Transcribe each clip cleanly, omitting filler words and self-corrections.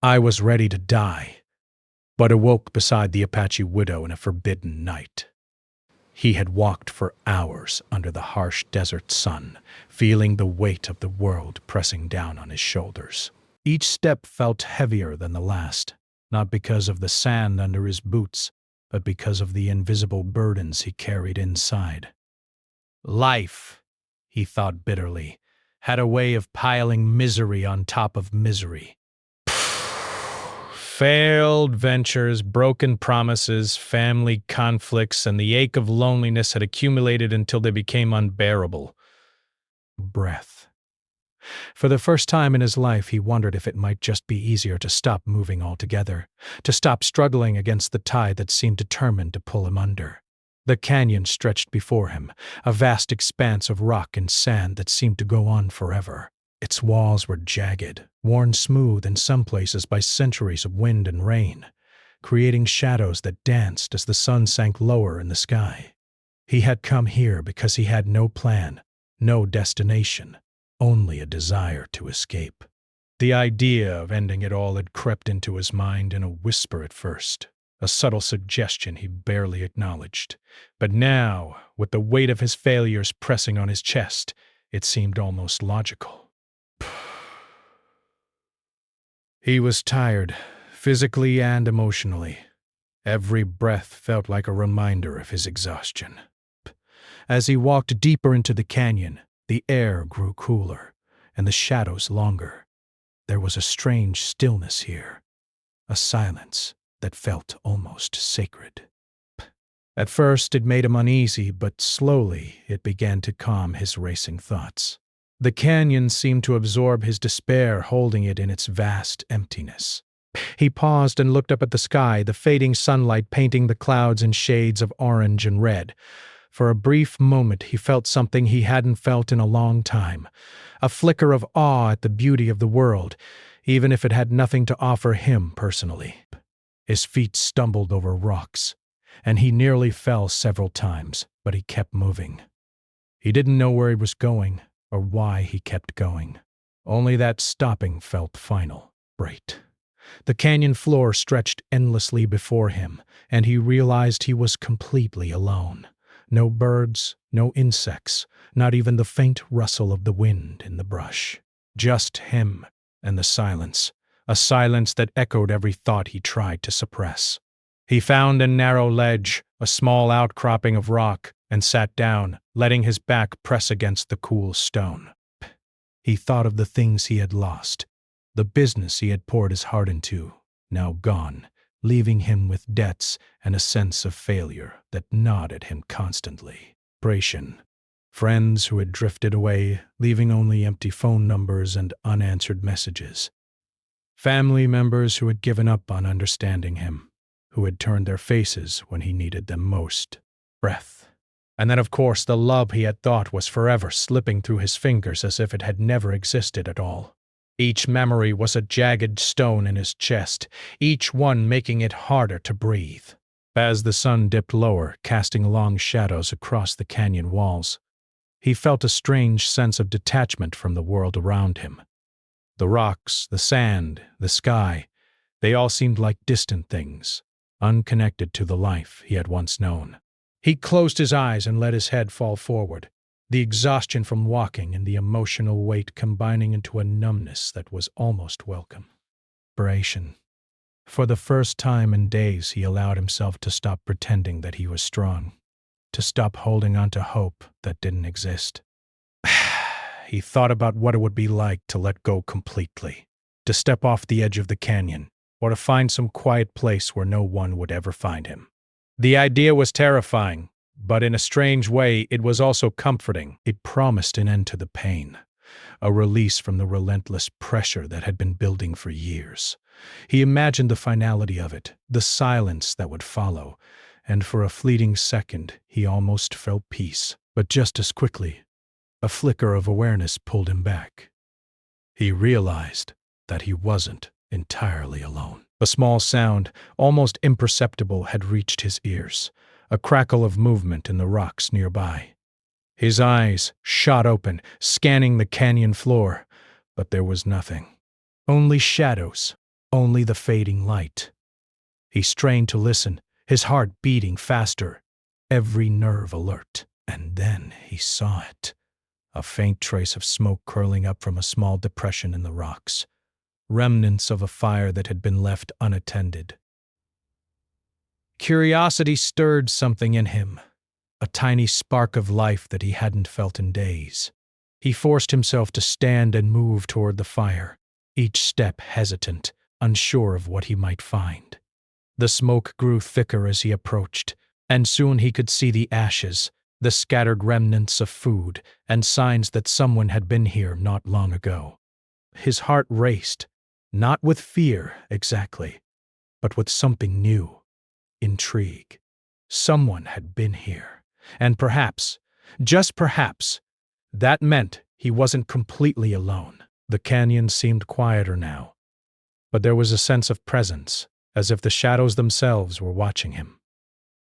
I was ready to die, but awoke beside the Apache widow in a forbidden night. He had walked for hours under the harsh desert sun, feeling the weight of the world pressing down on his shoulders. Each step felt heavier than the last, not because of the sand under his boots, but because of the invisible burdens he carried inside. Life, he thought bitterly, had a way of piling misery on top of misery. Failed ventures, broken promises, family conflicts, and the ache of loneliness had accumulated until they became unbearable. Breath. For the first time in his life, he wondered if it might just be easier to stop moving altogether, to stop struggling against the tide that seemed determined to pull him under. The canyon stretched before him, a vast expanse of rock and sand that seemed to go on forever. Its walls were jagged, worn smooth in some places by centuries of wind and rain, creating shadows that danced as the sun sank lower in the sky. He had come here because he had no plan, no destination, only a desire to escape. The idea of ending it all had crept into his mind in a whisper at first, a subtle suggestion he barely acknowledged. But now, with the weight of his failures pressing on his chest, it seemed almost logical. He was tired, physically and emotionally. Every breath felt like a reminder of his exhaustion. As he walked deeper into the canyon, the air grew cooler, and the shadows longer. There was a strange stillness here, a silence that felt almost sacred. At first it made him uneasy, but slowly it began to calm his racing thoughts. The canyon seemed to absorb his despair, holding it in its vast emptiness. He paused and looked up at the sky, the fading sunlight painting the clouds in shades of orange and red. For a brief moment he felt something he hadn't felt in a long time, a flicker of awe at the beauty of the world, even if it had nothing to offer him personally. His feet stumbled over rocks, and he nearly fell several times, but he kept moving. He didn't know where he was going, or why he kept going. Only that stopping felt final, right. The canyon floor stretched endlessly before him, and he realized he was completely alone. No birds, no insects, not even the faint rustle of the wind in the brush. Just him and the silence, a silence that echoed every thought he tried to suppress. He found a narrow ledge, a small outcropping of rock, and sat down, letting his back press against the cool stone. He thought of the things he had lost, the business he had poured his heart into, now gone, leaving him with debts and a sense of failure that gnawed at him constantly. Narration. Friends who had drifted away, leaving only empty phone numbers and unanswered messages. Family members who had given up on understanding him, who had turned their faces when he needed them most. Breath. And then, of course, the love he had thought was forever slipping through his fingers as if it had never existed at all. Each memory was a jagged stone in his chest, each one making it harder to breathe. As the sun dipped lower, casting long shadows across the canyon walls, he felt a strange sense of detachment from the world around him. The rocks, the sand, the sky, they all seemed like distant things, unconnected to the life he had once known. He closed his eyes and let his head fall forward, the exhaustion from walking and the emotional weight combining into a numbness that was almost welcome. Narration. For the first time in days, he allowed himself to stop pretending that he was strong, to stop holding on to hope that didn't exist. He thought about what it would be like to let go completely, to step off the edge of the canyon, or to find some quiet place where no one would ever find him. The idea was terrifying, but in a strange way it was also comforting. It promised an end to the pain, a release from the relentless pressure that had been building for years. He imagined the finality of it, the silence that would follow, and for a fleeting second he almost felt peace. But just as quickly, a flicker of awareness pulled him back. He realized that he wasn't entirely alone. A small sound, almost imperceptible, had reached his ears, a crackle of movement in the rocks nearby. His eyes shot open, scanning the canyon floor, but there was nothing. Only shadows, only the fading light. He strained to listen, his heart beating faster, every nerve alert. And then he saw it. A faint trace of smoke curling up from a small depression in the rocks, remnants of a fire that had been left unattended. Curiosity stirred something in him, a tiny spark of life that he hadn't felt in days. He forced himself to stand and move toward the fire, each step hesitant, unsure of what he might find. The smoke grew thicker as he approached, and soon he could see the ashes, the scattered remnants of food, and signs that someone had been here not long ago. His heart raced, not with fear exactly, but with something new. Intrigue. Someone had been here, and perhaps, just perhaps, that meant he wasn't completely alone. The canyon seemed quieter now, but there was a sense of presence, as if the shadows themselves were watching him.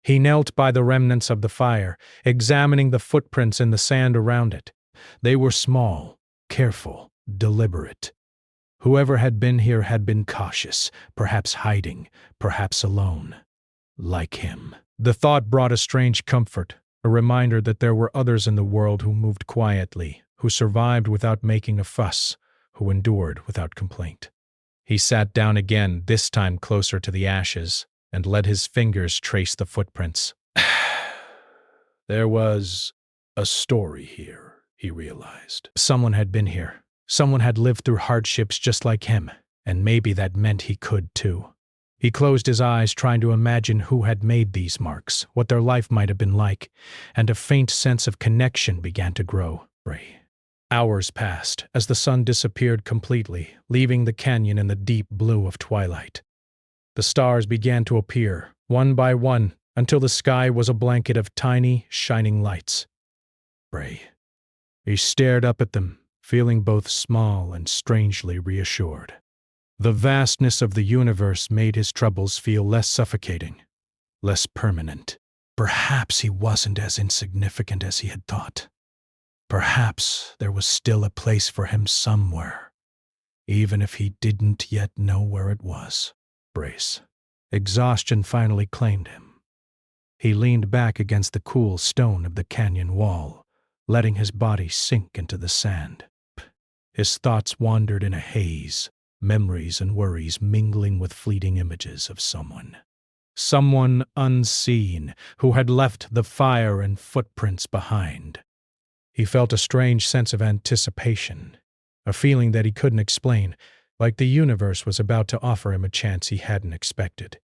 He knelt by the remnants of the fire, examining the footprints in the sand around it. They were small, careful, deliberate. Whoever had been here had been cautious, perhaps hiding, perhaps alone. Like him. The thought brought a strange comfort, a reminder that there were others in the world who moved quietly, who survived without making a fuss, who endured without complaint. He sat down again, this time closer to the ashes, and let his fingers trace the footprints. There was a story here, he realized. Someone had been here. Someone had lived through hardships just like him, and maybe that meant he could too. He closed his eyes, trying to imagine who had made these marks, what their life might have been like, and a faint sense of connection began to grow. Hours passed as the sun disappeared completely, leaving the canyon in the deep blue of twilight. The stars began to appear, one by one, until the sky was a blanket of tiny, shining lights. He stared up at them, feeling both small and strangely reassured. The vastness of the universe made his troubles feel less suffocating, less permanent. Perhaps he wasn't as insignificant as he had thought. Perhaps there was still a place for him somewhere, even if he didn't yet know where it was. Exhaustion finally claimed him. He leaned back against the cool stone of the canyon wall, letting his body sink into the sand. His thoughts wandered in a haze, memories and worries mingling with fleeting images of someone. Someone unseen who had left the fire and footprints behind. He felt a strange sense of anticipation, a feeling that he couldn't explain, like the universe was about to offer him a chance he hadn't expected.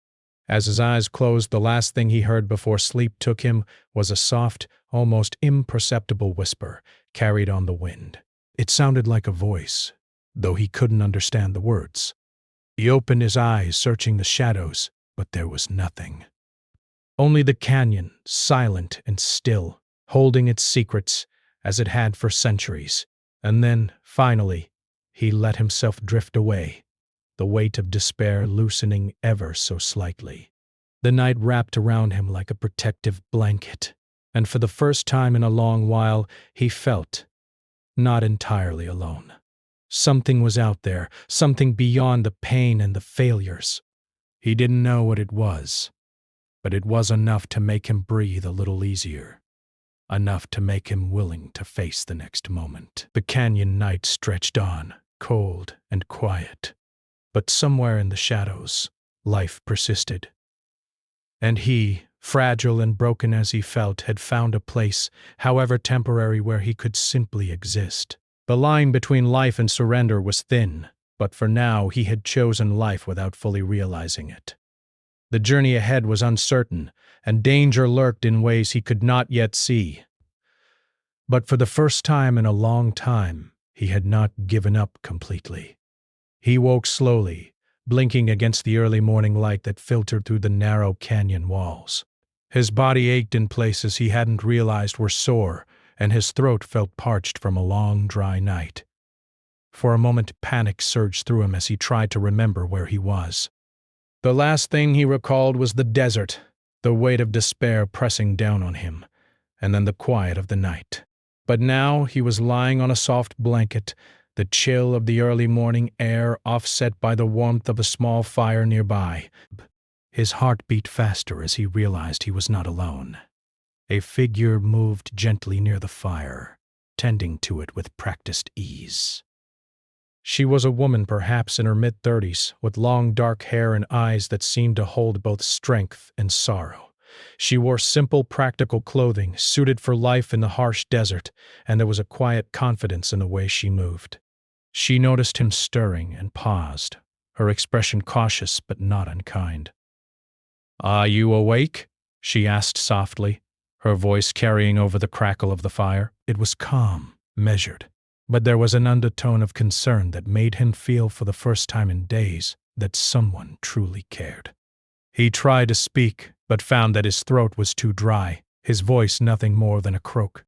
As his eyes closed, the last thing he heard before sleep took him was a soft, almost imperceptible whisper carried on the wind. It sounded like a voice, though he couldn't understand the words. He opened his eyes, searching the shadows, but there was nothing. Only the canyon, silent and still, holding its secrets as it had for centuries. And then, finally, he let himself drift away, the weight of despair loosening ever so slightly. The night wrapped around him like a protective blanket, and for the first time in a long while, he felt not entirely alone. Something was out there, something beyond the pain and the failures. He didn't know what it was, but it was enough to make him breathe a little easier, enough to make him willing to face the next moment. The canyon night stretched on, cold and quiet, but somewhere in the shadows, life persisted. And he, fragile and broken as he felt, had found a place, however temporary, where he could simply exist. The line between life and surrender was thin, but for now he had chosen life without fully realizing it. The journey ahead was uncertain, and danger lurked in ways he could not yet see. But for the first time in a long time, he had not given up completely. He woke slowly, blinking against the early morning light that filtered through the narrow canyon walls. His body ached in places he hadn't realized were sore, and his throat felt parched from a long, dry night. For a moment, panic surged through him as he tried to remember where he was. The last thing he recalled was the desert, the weight of despair pressing down on him, and then the quiet of the night. But now he was lying on a soft blanket, the chill of the early morning air offset by the warmth of a small fire nearby. His heart beat faster as he realized he was not alone. A figure moved gently near the fire, tending to it with practiced ease. She was a woman perhaps in her mid-30s, with long dark hair and eyes that seemed to hold both strength and sorrow. She wore simple, practical clothing, suited for life in the harsh desert, and there was a quiet confidence in the way she moved. She noticed him stirring and paused, her expression cautious but not unkind. "Are you awake?" she asked softly, her voice carrying over the crackle of the fire. It was calm, measured, but there was an undertone of concern that made him feel for the first time in days that someone truly cared. He tried to speak, but found that his throat was too dry, his voice nothing more than a croak.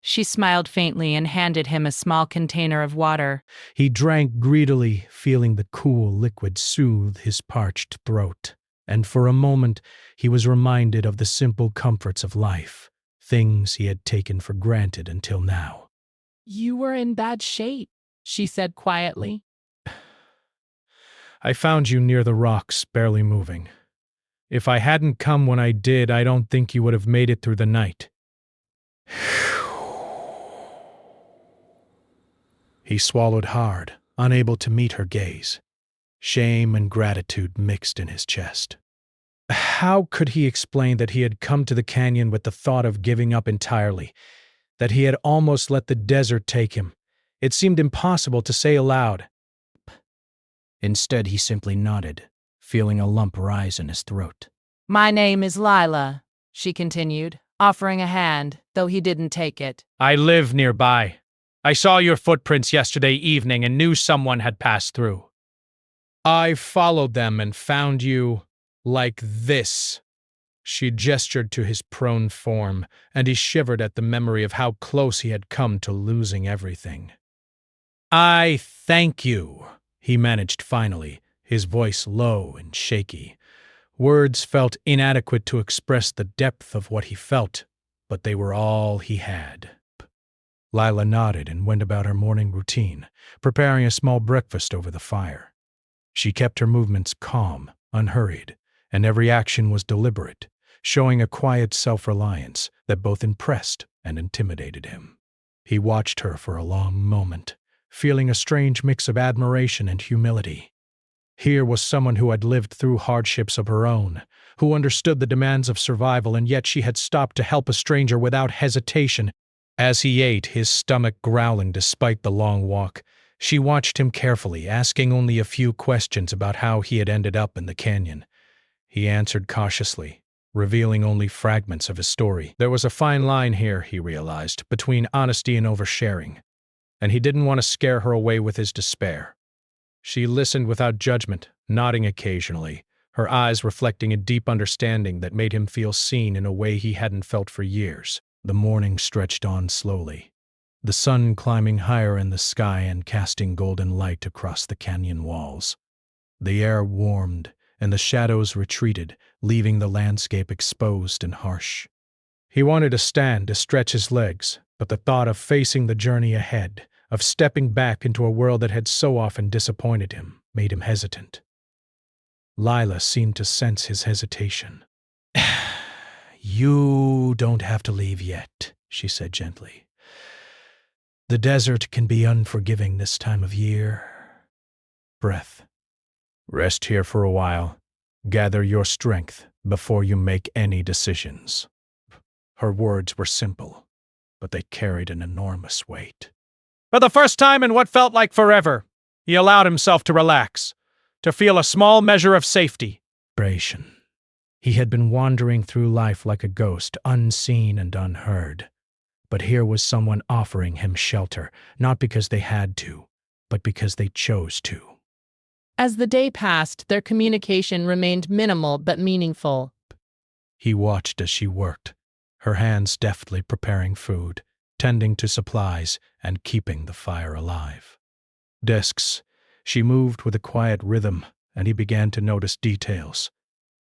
She smiled faintly and handed him a small container of water. He drank greedily, feeling the cool liquid soothe his parched throat, and for a moment he was reminded of the simple comforts of life, things he had taken for granted until now. "You were in bad shape," she said quietly. "I found you near the rocks, barely moving. If I hadn't come when I did, I don't think you would have made it through the night." He swallowed hard, unable to meet her gaze. Shame and gratitude mixed in his chest. How could he explain that he had come to the canyon with the thought of giving up entirely, that he had almost let the desert take him? It seemed impossible to say aloud. Instead, he simply nodded, feeling a lump rise in his throat. "My name is Lila," she continued, offering a hand, though he didn't take it. "I live nearby. I saw your footprints yesterday evening and knew someone had passed through. I followed them and found you like this." She gestured to his prone form, and he shivered at the memory of how close he had come to losing everything. "I thank you," he managed finally, his voice low and shaky. Words felt inadequate to express the depth of what he felt, but they were all he had. Lila nodded and went about her morning routine, preparing a small breakfast over the fire. She kept her movements calm, unhurried, and every action was deliberate, showing a quiet self-reliance that both impressed and intimidated him. He watched her for a long moment, feeling a strange mix of admiration and humility. Here was someone who had lived through hardships of her own, who understood the demands of survival, and yet she had stopped to help a stranger without hesitation. As he ate, his stomach growling despite the long walk, she watched him carefully, asking only a few questions about how he had ended up in the canyon. He answered cautiously, revealing only fragments of his story. There was a fine line here, he realized, between honesty and oversharing, and he didn't want to scare her away with his despair. She listened without judgment, nodding occasionally, her eyes reflecting a deep understanding that made him feel seen in a way he hadn't felt for years. The morning stretched on slowly, the sun climbing higher in the sky and casting golden light across the canyon walls. The air warmed, and the shadows retreated, leaving the landscape exposed and harsh. He wanted to stand to stretch his legs, but the thought of facing the journey ahead, of stepping back into a world that had so often disappointed him, made him hesitant. Lila seemed to sense his hesitation. "You don't have to leave yet," she said gently. "The desert can be unforgiving this time of year." Breath. "Rest here for a while. Gather your strength before you make any decisions." Her words were simple, but they carried an enormous weight. For the first time in what felt like forever, he allowed himself to relax, to feel a small measure of safety. He had been wandering through life like a ghost, unseen and unheard. But here was someone offering him shelter, not because they had to, but because they chose to. As the day passed, their communication remained minimal but meaningful. He watched as she worked, her hands deftly preparing food, tending to supplies, and keeping the fire alive. Desks, she moved with a quiet rhythm, and he began to notice details.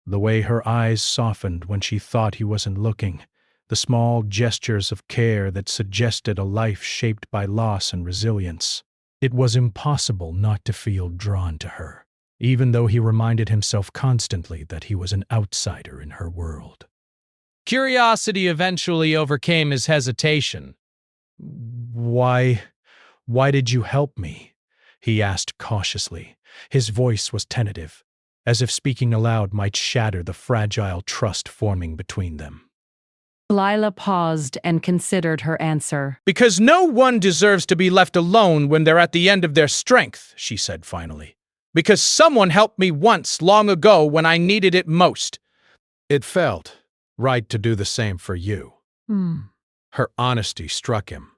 The way her eyes softened when she thought he wasn't looking, the small gestures of care that suggested a life shaped by loss and resilience. It was impossible not to feel drawn to her, even though he reminded himself constantly that he was an outsider in her world. Curiosity eventually overcame his hesitation. Why did you help me? He asked cautiously. His voice was tentative, as if speaking aloud might shatter the fragile trust forming between them. Lila paused and considered her answer. Because no one deserves to be left alone when they're at the end of their strength, she said finally. Because someone helped me once long ago when I needed it most. It felt right to do the same for you. Her honesty struck him.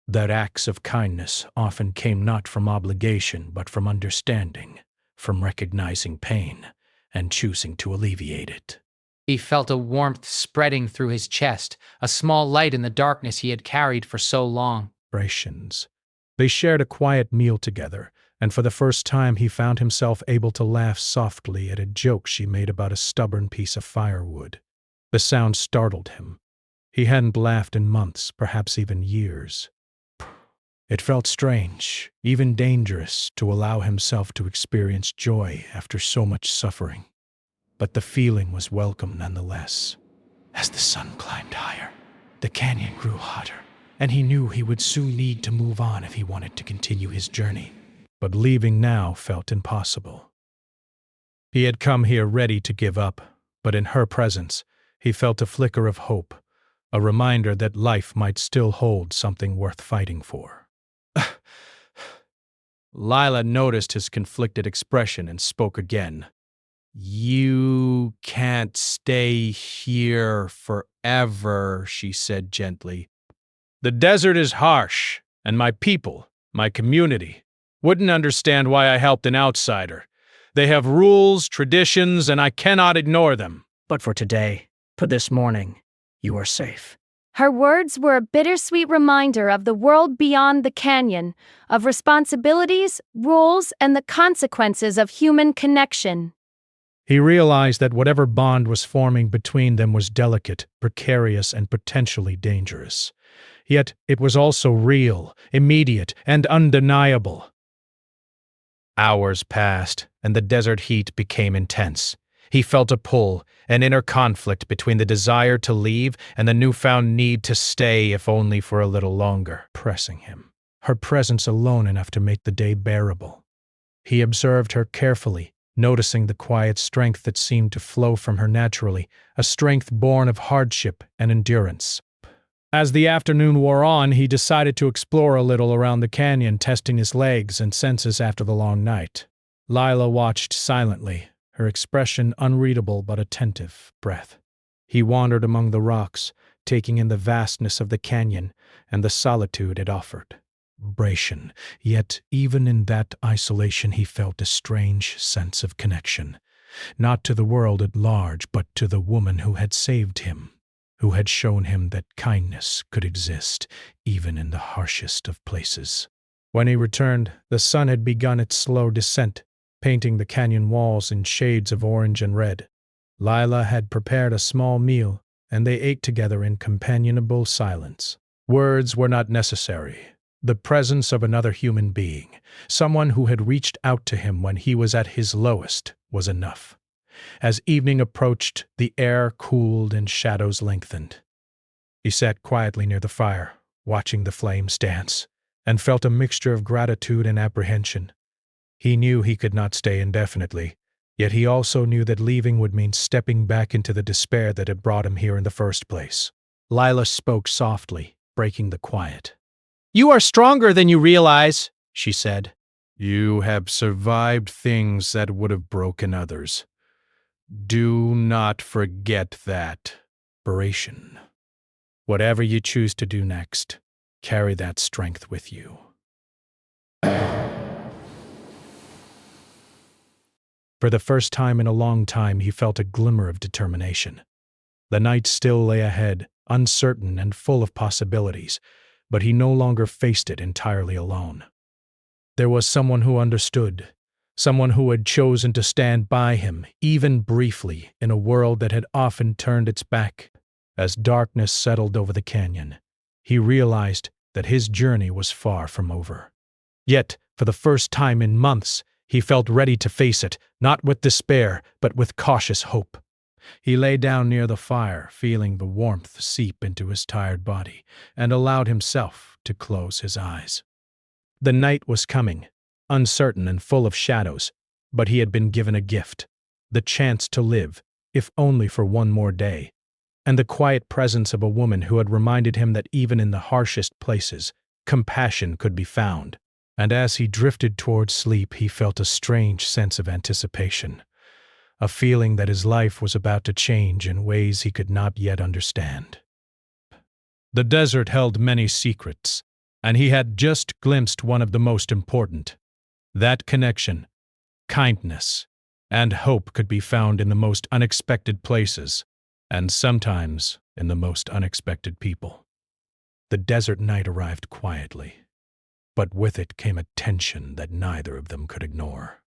That acts of kindness often came not from obligation but from understanding, from recognizing pain and choosing to alleviate it. He felt a warmth spreading through his chest, a small light in the darkness he had carried for so long. They shared a quiet meal together, and for the first time he found himself able to laugh softly at a joke she made about a stubborn piece of firewood. The sound startled him. He hadn't laughed in months, perhaps even years. It felt strange, even dangerous, to allow himself to experience joy after so much suffering. But the feeling was welcome nonetheless. As the sun climbed higher, the canyon grew hotter, and he knew he would soon need to move on if he wanted to continue his journey. But leaving now felt impossible. He had come here ready to give up, but in her presence, he felt a flicker of hope, a reminder that life might still hold something worth fighting for. Lila noticed his conflicted expression and spoke again. You can't stay here forever, she said gently. The desert is harsh, and my people, my community, wouldn't understand why I helped an outsider. They have rules, traditions, and I cannot ignore them. But for today, for this morning, you are safe. Her words were a bittersweet reminder of the world beyond the canyon, of responsibilities, rules, and the consequences of human connection. He realized that whatever bond was forming between them was delicate, precarious, and potentially dangerous. Yet it was also real, immediate, and undeniable. Hours passed, and the desert heat became intense. He felt a pull, an inner conflict between the desire to leave and the newfound need to stay, if only for a little longer, pressing him. Her presence alone enough to make the day bearable. He observed her carefully, noticing the quiet strength that seemed to flow from her naturally, a strength born of hardship and endurance. As the afternoon wore on, he decided to explore a little around the canyon, testing his legs and senses after the long night. Lila watched silently, her expression unreadable but attentive breath. He wandered among the rocks, taking in the vastness of the canyon and the solitude it offered. Narration. Yet even in that isolation he felt a strange sense of connection, not to the world at large, but to the woman who had saved him, who had shown him that kindness could exist even in the harshest of places. When he returned, the sun had begun its slow descent, painting the canyon walls in shades of orange and red. Lila had prepared a small meal, and they ate together in companionable silence. Words were not necessary. The presence of another human being, someone who had reached out to him when he was at his lowest, was enough. As evening approached, the air cooled and shadows lengthened. He sat quietly near the fire, watching the flames dance, and felt a mixture of gratitude and apprehension. He knew he could not stay indefinitely, yet he also knew that leaving would mean stepping back into the despair that had brought him here in the first place. Lila spoke softly, breaking the quiet. You are stronger than you realize, she said. You have survived things that would have broken others. Do not forget that. Narration. Whatever you choose to do next, carry that strength with you. For the first time in a long time, he felt a glimmer of determination. The night still lay ahead, uncertain and full of possibilities, but he no longer faced it entirely alone. There was someone who understood, someone who had chosen to stand by him, even briefly, in a world that had often turned its back. As darkness settled over the canyon, he realized that his journey was far from over. Yet, for the first time in months, he felt ready to face it, not with despair, but with cautious hope. He lay down near the fire, feeling the warmth seep into his tired body, and allowed himself to close his eyes. The night was coming, uncertain and full of shadows, but he had been given a gift, the chance to live, if only for one more day, and the quiet presence of a woman who had reminded him that even in the harshest places, compassion could be found. And as he drifted toward sleep, he felt a strange sense of anticipation, a feeling that his life was about to change in ways he could not yet understand. The desert held many secrets, and he had just glimpsed one of the most important. That connection, kindness, and hope could be found in the most unexpected places, and sometimes in the most unexpected people. The desert night arrived quietly, but with it came a tension that neither of them could ignore.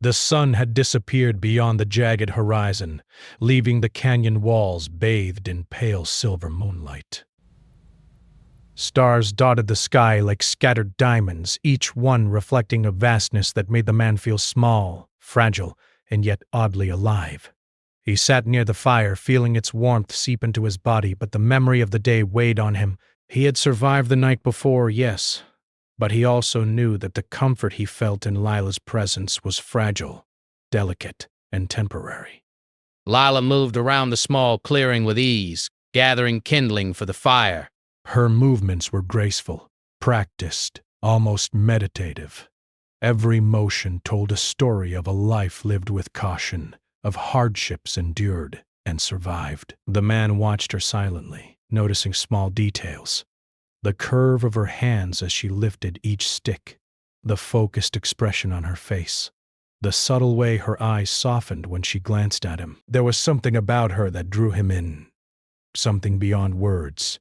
The sun had disappeared beyond the jagged horizon, leaving the canyon walls bathed in pale silver moonlight. Stars dotted the sky like scattered diamonds, each one reflecting a vastness that made the man feel small, fragile, and yet oddly alive. He sat near the fire, feeling its warmth seep into his body, but the memory of the day weighed on him. He had survived the night before, yes, but he also knew that the comfort he felt in Lila's presence was fragile, delicate, and temporary. Lila moved around the small clearing with ease, gathering kindling for the fire. Her movements were graceful, practiced, almost meditative. Every motion told a story of a life lived with caution, of hardships endured and survived. The man watched her silently, noticing small details. The curve of her hands as she lifted each stick, the focused expression on her face, the subtle way her eyes softened when she glanced at him. There was something about her that drew him in, something beyond words,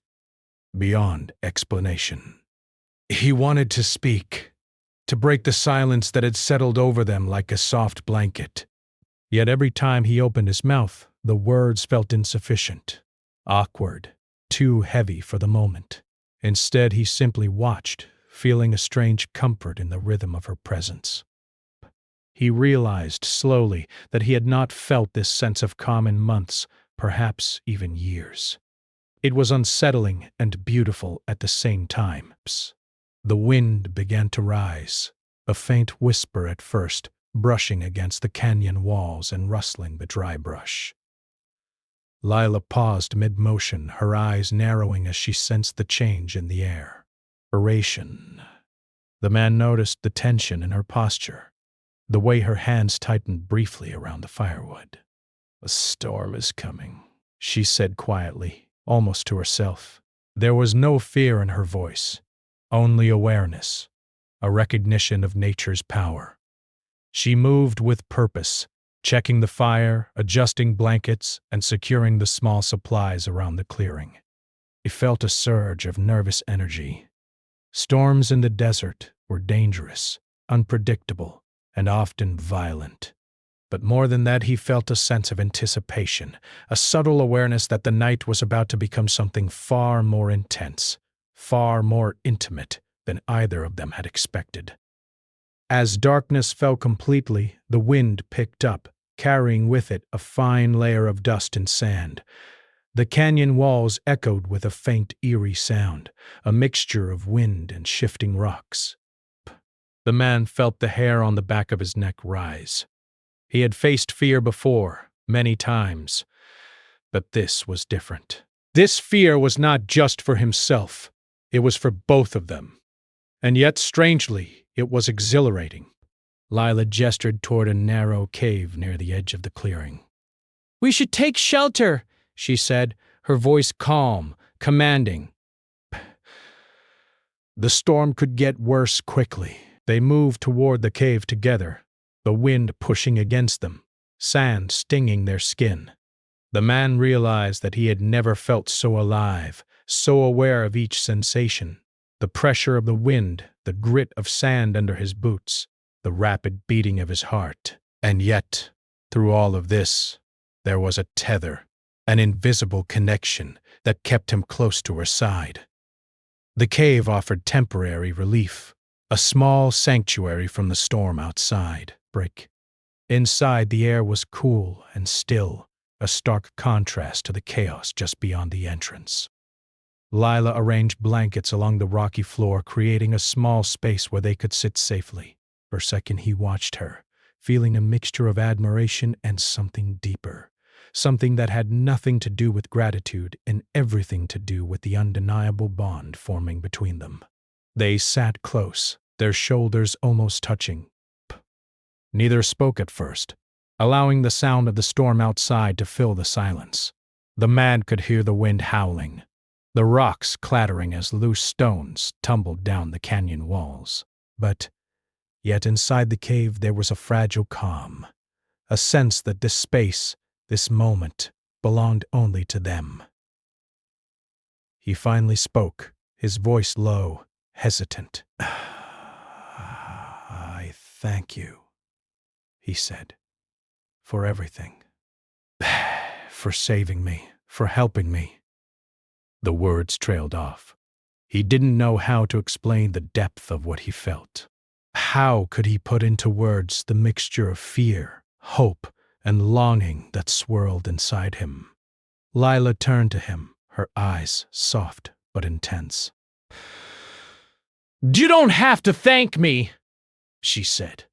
beyond explanation. He wanted to speak, to break the silence that had settled over them like a soft blanket. Yet every time he opened his mouth, the words felt insufficient, awkward, too heavy for the moment. Instead, he simply watched, feeling a strange comfort in the rhythm of her presence. He realized slowly that he had not felt this sense of calm in months, perhaps even years. It was unsettling and beautiful at the same time. The wind began to rise, a faint whisper at first, brushing against the canyon walls and rustling the dry brush. Lila paused mid-motion, her eyes narrowing as she sensed the change in the air. Narration. The man noticed the tension in her posture, the way her hands tightened briefly around the firewood. "A storm is coming," she said quietly, almost to herself. There was no fear in her voice, only awareness, a recognition of nature's power. She moved with purpose, checking the fire, adjusting blankets, and securing the small supplies around the clearing. He felt a surge of nervous energy. Storms in the desert were dangerous, unpredictable, and often violent. But more than that, he felt a sense of anticipation, a subtle awareness that the night was about to become something far more intense, far more intimate than either of them had expected. As darkness fell completely, the wind picked up, carrying with it a fine layer of dust and sand. The canyon walls echoed with a faint, eerie sound, a mixture of wind and shifting rocks. The man felt the hair on the back of his neck rise. He had faced fear before, many times, but this was different. This fear was not just for himself, it was for both of them. And yet, strangely, it was exhilarating. Lila gestured toward a narrow cave near the edge of the clearing. "We should take shelter," she said, her voice calm, commanding. The storm could get worse quickly. They moved toward the cave together, the wind pushing against them, sand stinging their skin. The man realized that he had never felt so alive, so aware of each sensation. The pressure of the wind, the grit of sand under his boots, the rapid beating of his heart. And yet, through all of this, there was a tether, an invisible connection that kept him close to her side. The cave offered temporary relief, a small sanctuary from the storm outside. Inside, the air was cool and still, a stark contrast to the chaos just beyond the entrance. Lila arranged blankets along the rocky floor, creating a small space where they could sit safely. For a second, he watched her, feeling a mixture of admiration and something deeper, something that had nothing to do with gratitude and everything to do with the undeniable bond forming between them. They sat close, their shoulders almost touching. Neither spoke at first, allowing the sound of the storm outside to fill the silence. The man could hear the wind howling, the rocks clattering as loose stones tumbled down the canyon walls. But yet inside the cave there was a fragile calm, a sense that this space, this moment, belonged only to them. He finally spoke, his voice low, hesitant. "I thank you," he said, "for everything. For saving me, for helping me." The words trailed off. He didn't know how to explain the depth of what he felt. How could he put into words the mixture of fear, hope, and longing that swirled inside him? Lila turned to him, her eyes soft but intense. "You don't have to thank me," she said.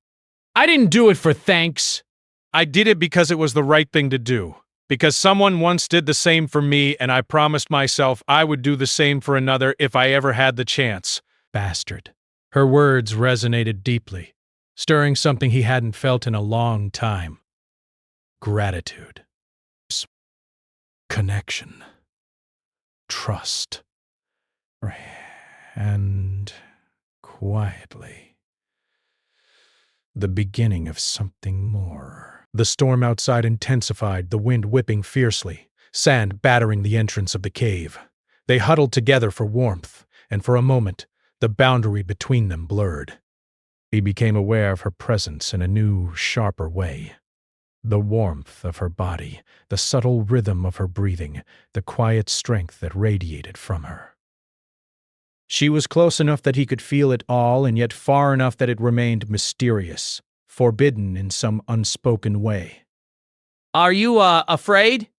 "I didn't do it for thanks. I did it because it was the right thing to do. Because someone once did the same for me, and I promised myself I would do the same for another if I ever had the chance." Bastard. Her words resonated deeply, stirring something he hadn't felt in a long time. Gratitude. Connection. Trust. And quietly, the beginning of something more. The storm outside intensified, the wind whipping fiercely, sand battering the entrance of the cave. They huddled together for warmth, and for a moment, the boundary between them blurred. He became aware of her presence in a new, sharper way. The warmth of her body, the subtle rhythm of her breathing, the quiet strength that radiated from her. She was close enough that he could feel it all, and yet far enough that it remained mysterious, forbidden in some unspoken way. "Are you, afraid?"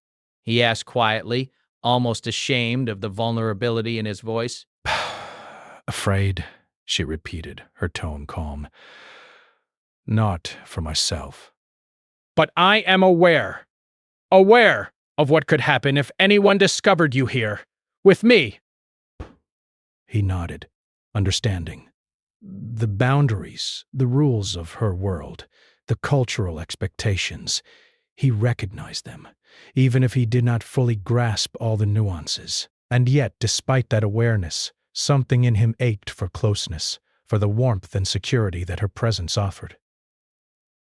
he asked quietly, almost ashamed of the vulnerability in his voice. "Afraid," she repeated, her tone calm. "Not for myself." "But I am aware of what could happen if anyone discovered you here, with me." He nodded, understanding. The boundaries, the rules of her world, the cultural expectations, he recognized them, even if he did not fully grasp all the nuances. And yet, despite that awareness, something in him ached for closeness, for the warmth and security that her presence offered.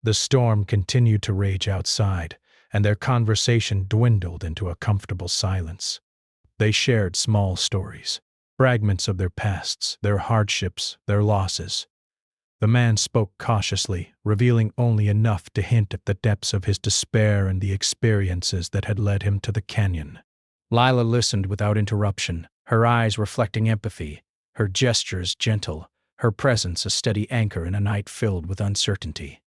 The storm continued to rage outside, and their conversation dwindled into a comfortable silence. They shared small stories, fragments of their pasts, their hardships, their losses. The man spoke cautiously, revealing only enough to hint at the depths of his despair and the experiences that had led him to the canyon. Lila listened without interruption, her eyes reflecting empathy, her gestures gentle, her presence a steady anchor in a night filled with uncertainty.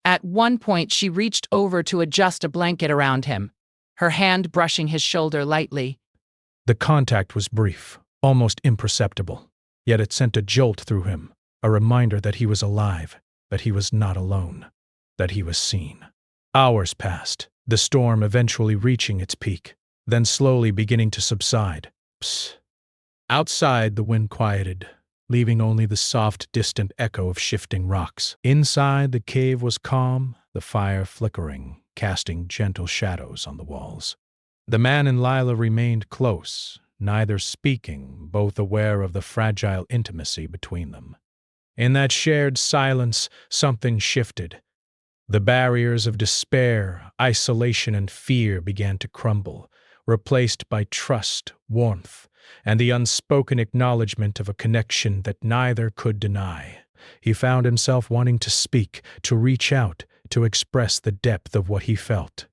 At one point, she reached over to adjust a blanket around him, her hand brushing his shoulder lightly. The contact was brief, almost imperceptible, yet it sent a jolt through him, a reminder that he was alive, that he was not alone, that he was seen. Hours passed, the storm eventually reaching its peak, then slowly beginning to subside. Psst. Outside, the wind quieted, leaving only the soft, distant echo of shifting rocks. Inside, the cave was calm, the fire flickering, casting gentle shadows on the walls. The man and Lila remained close, neither speaking, both aware of the fragile intimacy between them. In that shared silence, something shifted. The barriers of despair, isolation, and fear began to crumble, replaced by trust, warmth, and the unspoken acknowledgement of a connection that neither could deny. He found himself wanting to speak, to reach out, to express the depth of what he felt.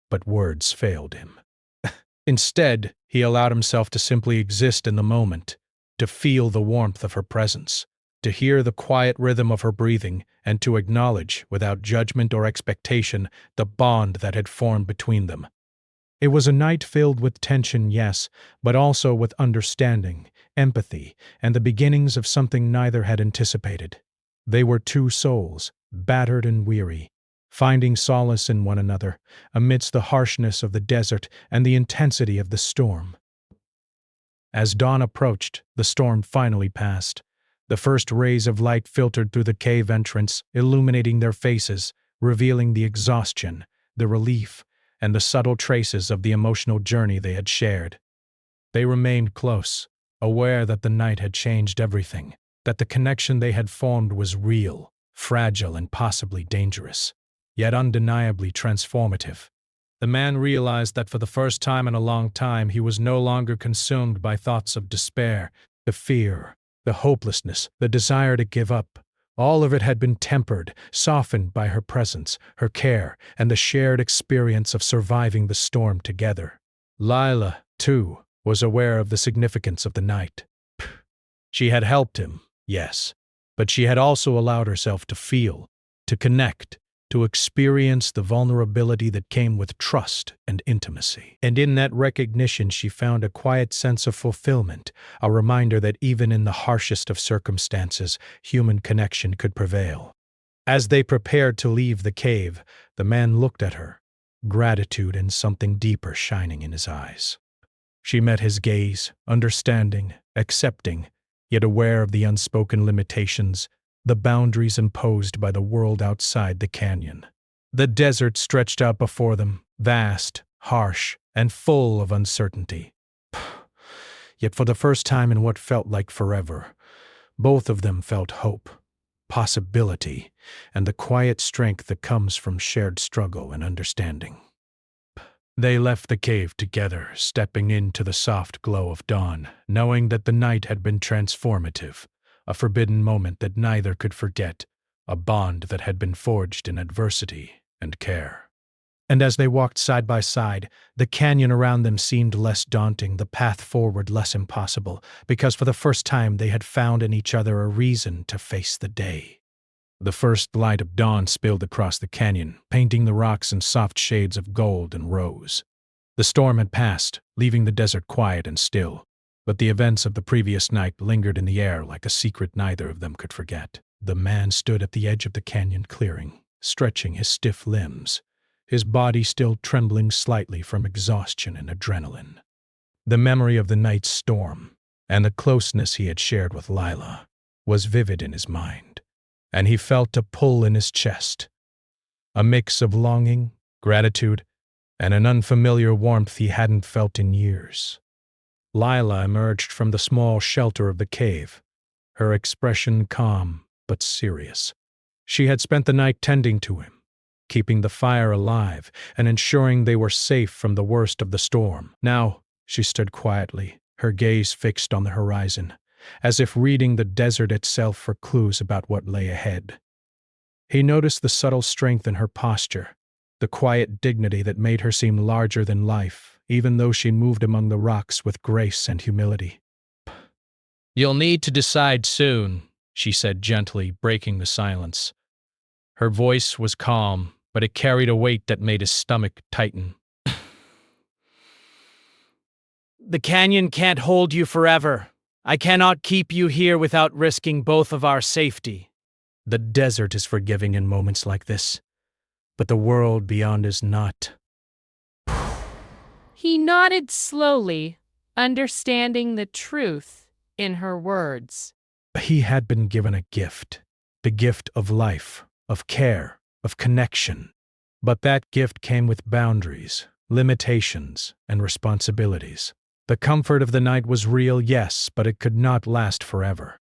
But words failed him. Instead, he allowed himself to simply exist in the moment, to feel the warmth of her presence, to hear the quiet rhythm of her breathing, and to acknowledge, without judgment or expectation, the bond that had formed between them. It was a night filled with tension, yes, but also with understanding, empathy, and the beginnings of something neither had anticipated. They were two souls, battered and weary, finding solace in one another, amidst the harshness of the desert and the intensity of the storm. As dawn approached, the storm finally passed. The first rays of light filtered through the cave entrance, illuminating their faces, revealing the exhaustion, the relief, and the subtle traces of the emotional journey they had shared. They remained close, aware that the night had changed everything, that the connection they had formed was real, fragile, and possibly dangerous, yet undeniably transformative. The man realized that for the first time in a long time he was no longer consumed by thoughts of despair, the fear, the hopelessness, the desire to give up. All of it had been tempered, softened by her presence, her care, and the shared experience of surviving the storm together. Lila, too, was aware of the significance of the night. She had helped him, yes, but she had also allowed herself to feel, to connect, to experience the vulnerability that came with trust and intimacy. And in that recognition she found a quiet sense of fulfillment, a reminder that even in the harshest of circumstances, human connection could prevail. As they prepared to leave the cave, the man looked at her, gratitude and something deeper shining in his eyes. She met his gaze, understanding, accepting, yet aware of the unspoken limitations, the boundaries imposed by the world outside the canyon. The desert stretched out before them, vast, harsh, and full of uncertainty. Yet for the first time in what felt like forever, both of them felt hope, possibility, and the quiet strength that comes from shared struggle and understanding. They left the cave together, stepping into the soft glow of dawn, knowing that the night had been transformative, a forbidden moment that neither could forget, a bond that had been forged in adversity and care. And as they walked side by side, the canyon around them seemed less daunting, the path forward less impossible, because for the first time they had found in each other a reason to face the day. The first light of dawn spilled across the canyon, painting the rocks in soft shades of gold and rose. The storm had passed, leaving the desert quiet and still, but the events of the previous night lingered in the air like a secret neither of them could forget. The man stood at the edge of the canyon clearing, stretching his stiff limbs, his body still trembling slightly from exhaustion and adrenaline. The memory of the night's storm, and the closeness he had shared with Lila, was vivid in his mind, and he felt a pull in his chest, a mix of longing, gratitude, and an unfamiliar warmth he hadn't felt in years. Lila emerged from the small shelter of the cave, her expression calm but serious. She had spent the night tending to him, keeping the fire alive and ensuring they were safe from the worst of the storm. Now, she stood quietly, her gaze fixed on the horizon, as if reading the desert itself for clues about what lay ahead. He noticed the subtle strength in her posture, the quiet dignity that made her seem larger than life, even though she moved among the rocks with grace and humility. "You'll need to decide soon," she said gently, breaking the silence. Her voice was calm, but it carried a weight that made his stomach tighten. "The canyon can't hold you forever. I cannot keep you here without risking both of our safety." The desert is forgiving in moments like this, but the world beyond is not. He nodded slowly, understanding the truth in her words. He had been given a gift, the gift of life, of care, of connection. But that gift came with boundaries, limitations, and responsibilities. The comfort of the night was real, yes, but it could not last forever.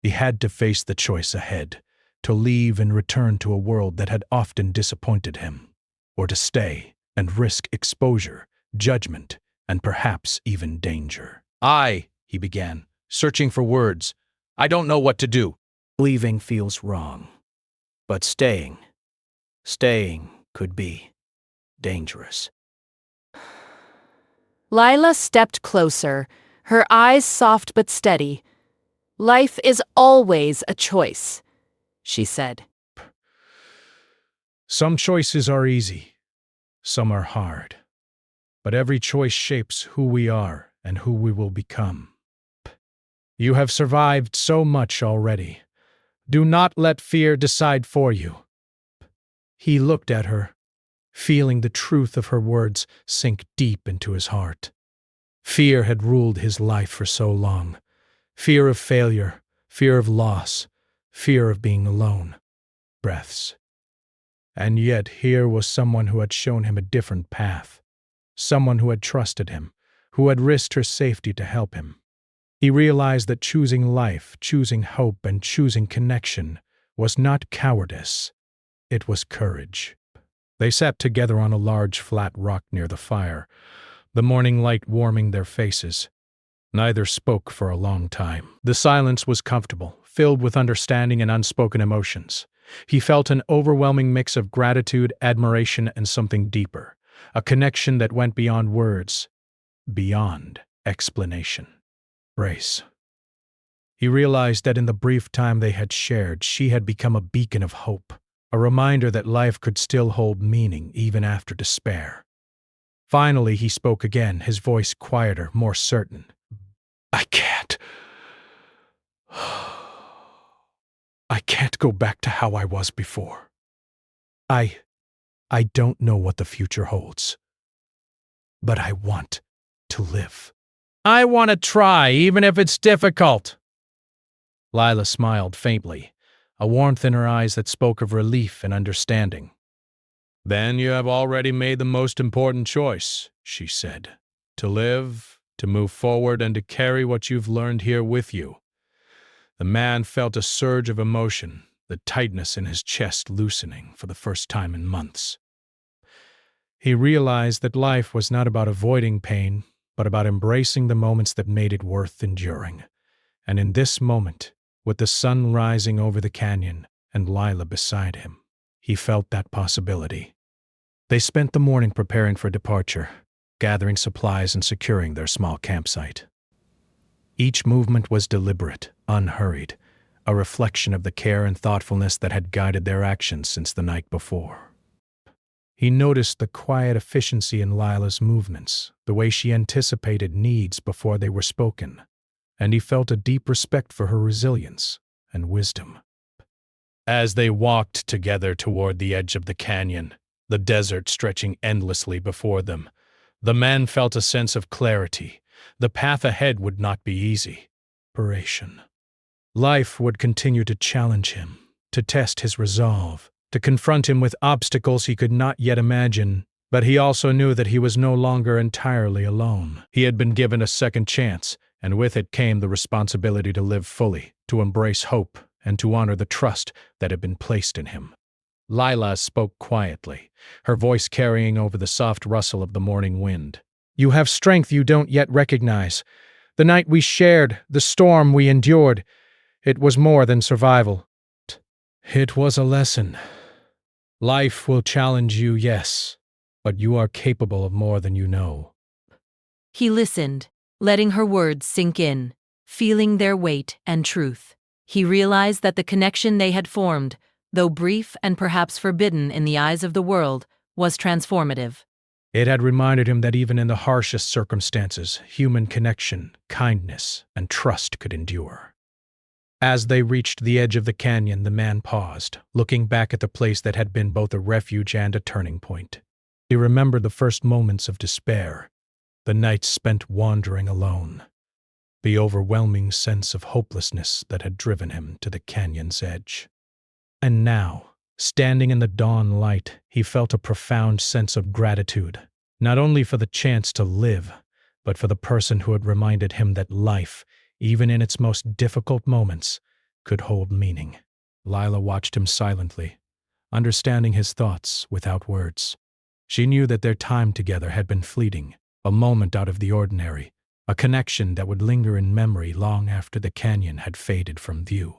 He had to face the choice ahead, to leave and return to a world that had often disappointed him, or to stay and risk exposure, judgment, and perhaps even danger. He began, searching for words. "I don't know what to do." Leaving feels wrong, but staying could be dangerous. Lila stepped closer, her eyes soft but steady. Life is always a choice, she said. Some choices are easy, some are hard. But every choice shapes who we are and who we will become. You have survived so much already. Do not let fear decide for you. He looked at her, feeling the truth of her words sink deep into his heart. Fear had ruled his life for so long. Fear of failure, fear of loss, fear of being alone. Breaths. And yet here was someone who had shown him a different path. Someone who had trusted him, who had risked her safety to help him. He realized that choosing life, choosing hope, and choosing connection was not cowardice. It was courage. They sat together on a large flat rock near the fire, the morning light warming their faces. Neither spoke for a long time. The silence was comfortable, filled with understanding and unspoken emotions. He felt an overwhelming mix of gratitude, admiration, and something deeper, a connection that went beyond words, beyond explanation. Grace. He realized that in the brief time they had shared, she had become a beacon of hope, a reminder that life could still hold meaning even after despair. Finally, he spoke again, his voice quieter, more certain. I can't go back to how I was before. I don't know what the future holds, but I want to live. I want to try, even if it's difficult. Lila smiled faintly, a warmth in her eyes that spoke of relief and understanding. Then you have already made the most important choice, she said. To live, to move forward, and to carry what you've learned here with you. The man felt a surge of emotion, the tightness in his chest loosening for the first time in months. He realized that life was not about avoiding pain, but about embracing the moments that made it worth enduring. And in this moment, with the sun rising over the canyon and Lila beside him, he felt that possibility. They spent the morning preparing for departure, gathering supplies and securing their small campsite. Each movement was deliberate, unhurried, a reflection of the care and thoughtfulness that had guided their actions since the night before. He noticed the quiet efficiency in Lila's movements, the way she anticipated needs before they were spoken, and he felt a deep respect for her resilience and wisdom. As they walked together toward the edge of the canyon, the desert stretching endlessly before them, the man felt a sense of clarity. The path ahead would not be easy. Inspiration. Life would continue to challenge him, to test his resolve, to confront him with obstacles he could not yet imagine, but he also knew that he was no longer entirely alone. He had been given a second chance, and with it came the responsibility to live fully, to embrace hope, and to honor the trust that had been placed in him. Lila spoke quietly, her voice carrying over the soft rustle of the morning wind. You have strength you don't yet recognize. The night we shared, the storm we endured, it was more than survival. It was a lesson. Life will challenge you, yes, but you are capable of more than you know. He listened, letting her words sink in, feeling their weight and truth. He realized that the connection they had formed, though brief and perhaps forbidden in the eyes of the world, was transformative. It had reminded him that even in the harshest circumstances, human connection, kindness, and trust could endure. As they reached the edge of the canyon, the man paused, looking back at the place that had been both a refuge and a turning point. He remembered the first moments of despair, the nights spent wandering alone, the overwhelming sense of hopelessness that had driven him to the canyon's edge. And now, standing in the dawn light, he felt a profound sense of gratitude, not only for the chance to live, but for the person who had reminded him that life, even in its most difficult moments, could hold meaning. Lila watched him silently, understanding his thoughts without words. She knew that their time together had been fleeting, a moment out of the ordinary, a connection that would linger in memory long after the canyon had faded from view.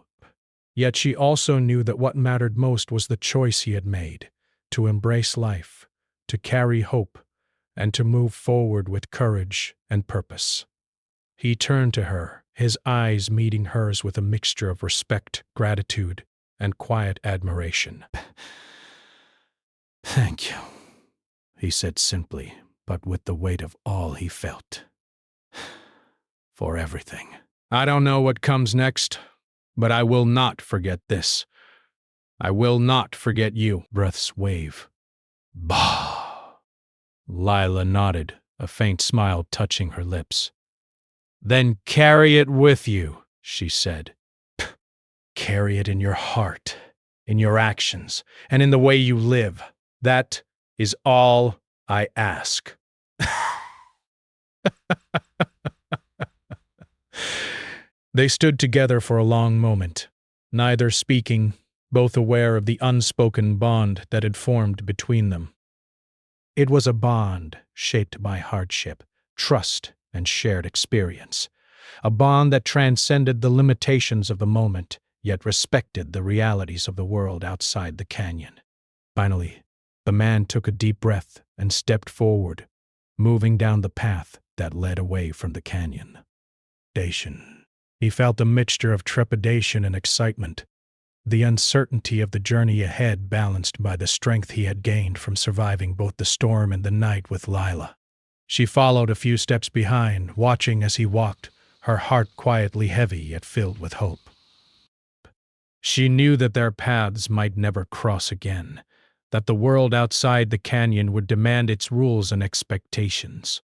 Yet she also knew that what mattered most was the choice he had made, to embrace life, to carry hope, and to move forward with courage and purpose. He turned to her, his eyes meeting hers with a mixture of respect, gratitude, and quiet admiration. "Thank you," he said simply, but with the weight of all he felt. "For everything. I don't know what comes next, but I will not forget this. I will not forget you." Breaths wave. "Bah!" Lila nodded, a faint smile touching her lips. "Then carry it with you," she said. "Carry it in your heart, in your actions, and in the way you live. That is all I ask." They stood together for a long moment, neither speaking, both aware of the unspoken bond that had formed between them. It was a bond shaped by hardship, trust, and shared experience. A bond that transcended the limitations of the moment, yet respected the realities of the world outside the canyon. Finally, the man took a deep breath and stepped forward, moving down the path that led away from the canyon. He felt a mixture of trepidation and excitement, the uncertainty of the journey ahead balanced by the strength he had gained from surviving both the storm and the night with Lila. She followed a few steps behind, watching as he walked, her heart quietly heavy yet filled with hope. She knew that their paths might never cross again, that the world outside the canyon would demand its rules and expectations.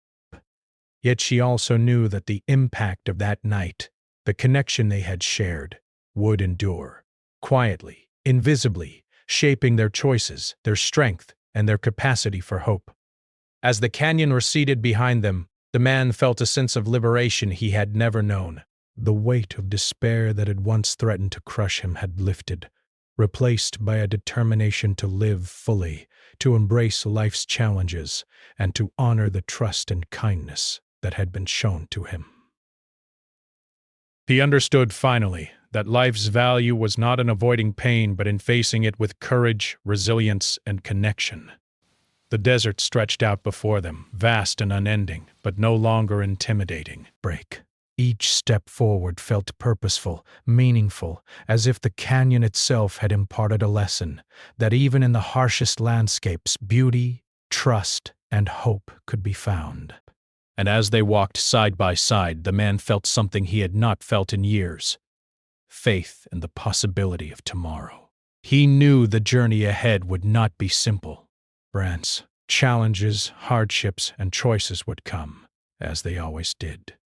Yet she also knew that the impact of that night, the connection they had shared, would endure, quietly, invisibly, shaping their choices, their strength, and their capacity for hope. As the canyon receded behind them, the man felt a sense of liberation he had never known. The weight of despair that had once threatened to crush him had lifted, replaced by a determination to live fully, to embrace life's challenges, and to honor the trust and kindness that had been shown to him. He understood finally that life's value was not in avoiding pain but in facing it with courage, resilience, and connection. The desert stretched out before them, vast and unending, but no longer intimidating. Each step forward felt purposeful, meaningful, as if the canyon itself had imparted a lesson, that even in the harshest landscapes, beauty, trust, and hope could be found. And as they walked side by side, the man felt something he had not felt in years: faith in the possibility of tomorrow. He knew the journey ahead would not be simple. Challenges, hardships, and choices would come, as they always did.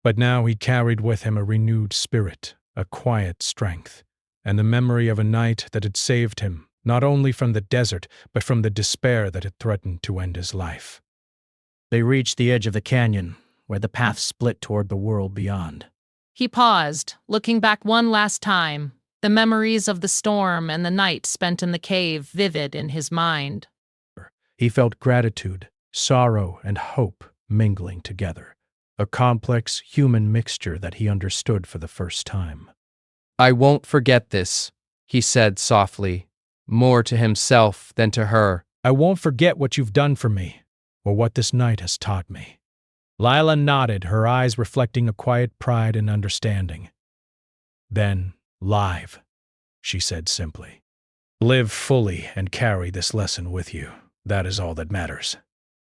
But now he carried with him a renewed spirit, a quiet strength, and the memory of a night that had saved him, not only from the desert, but from the despair that had threatened to end his life. They reached the edge of the canyon, where the path split toward the world beyond. He paused, looking back one last time, the memories of the storm and the night spent in the cave vivid in his mind. He felt gratitude, sorrow, and hope mingling together, a complex human mixture that he understood for the first time. "I won't forget this," he said softly, more to himself than to her. "I won't forget what you've done for me, or what this night has taught me." Lila nodded, her eyes reflecting a quiet pride and understanding. "Then, live," she said simply. "Live fully and carry this lesson with you. That is all that matters."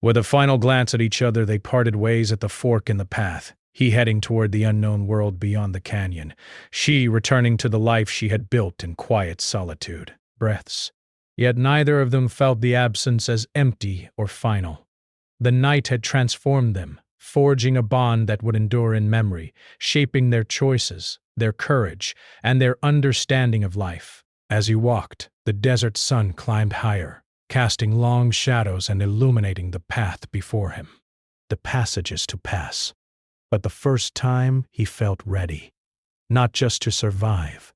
With a final glance at each other, they parted ways at the fork in the path, he heading toward the unknown world beyond the canyon, she returning to the life she had built in quiet solitude. Breaths. Yet neither of them felt the absence as empty or final. The night had transformed them, forging a bond that would endure in memory, shaping their choices, their courage, and their understanding of life. As he walked, the desert sun climbed higher, casting long shadows and illuminating the path before him. The passages to pass. But the first time he felt ready, not just to survive,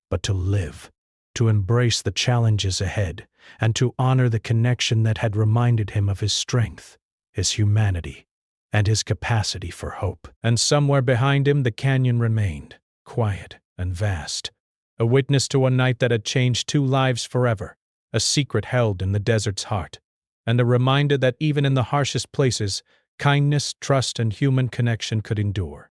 but to live, to embrace the challenges ahead, and to honor the connection that had reminded him of his strength, his humanity, and his capacity for hope. And somewhere behind him the canyon remained, quiet and vast, a witness to a night that had changed two lives forever, a secret held in the desert's heart, and a reminder that even in the harshest places, kindness, trust, and human connection could endure.